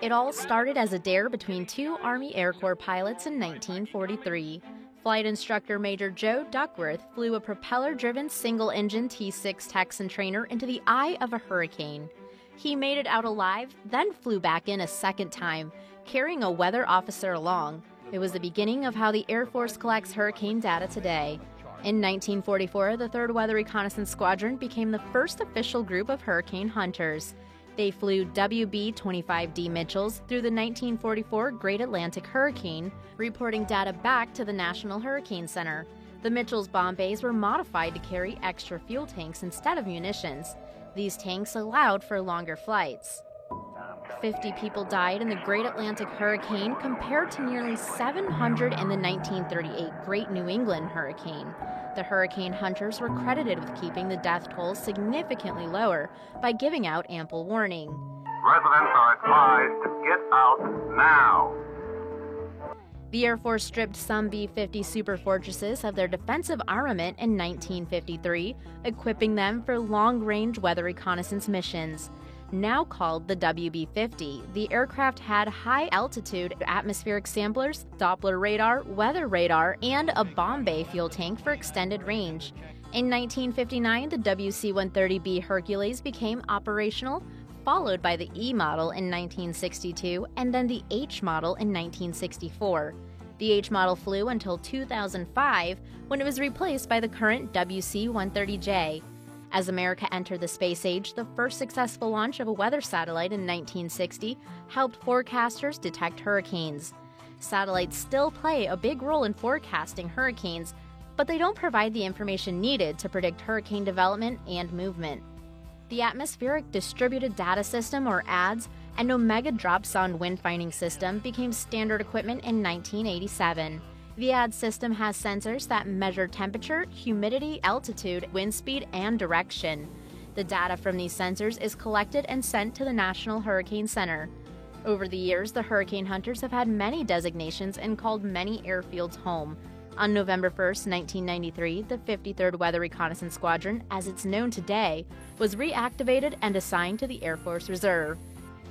It all started as a dare between two Army Air Corps pilots in 1943. Flight instructor Major Joe Duckworth flew a propeller-driven single-engine T-6 Texan trainer into the eye of a hurricane. He made it out alive, then flew back in a second time, carrying a weather officer along. It was the beginning of how the Air Force collects hurricane data today. In 1944, the 3rd Weather Reconnaissance Squadron became the first official group of hurricane hunters. They flew WB-25D Mitchells through the 1944 Great Atlantic Hurricane, reporting data back to the National Hurricane Center. The Mitchells bomb bays were modified to carry extra fuel tanks instead of munitions. These tanks allowed for longer flights. 50 people died in the Great Atlantic Hurricane compared to nearly 700 in the 1938 Great New England Hurricane. The hurricane hunters were credited with keeping the death toll significantly lower by giving out ample warning. Residents are advised to get out now. The Air Force stripped some B-50 Superfortresses of their defensive armament in 1953, equipping them for long-range weather reconnaissance missions. Now called the WB-50, the aircraft had high-altitude atmospheric samplers, Doppler radar, weather radar, and a bomb bay fuel tank for extended range. In 1959, the WC-130B Hercules became operational, followed by the E model in 1962 and then the H model in 1964. The H model flew until 2005, when it was replaced by the current WC-130J. As America entered the space age, the first successful launch of a weather satellite in 1960 helped forecasters detect hurricanes. Satellites still play a big role in forecasting hurricanes, but they don't provide the information needed to predict hurricane development and movement. The Atmospheric Distributed Data System, or ADS, and Omega Dropsound Wind-Finding System became standard equipment in 1987. The ADS system has sensors that measure temperature, humidity, altitude, wind speed, and direction. The data from these sensors is collected and sent to the National Hurricane Center. Over the years, the hurricane hunters have had many designations and called many airfields home. On November 1, 1993, the 53rd Weather Reconnaissance Squadron, as it's known today, was reactivated and assigned to the Air Force Reserve.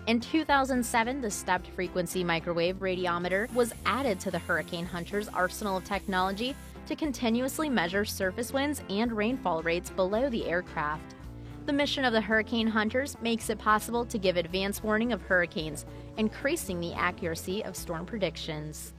In 2007, the stepped frequency microwave radiometer was added to the hurricane hunters' arsenal of technology to continuously measure surface winds and rainfall rates below the aircraft. The mission of the hurricane hunters makes it possible to give advance warning of hurricanes, increasing the accuracy of storm predictions.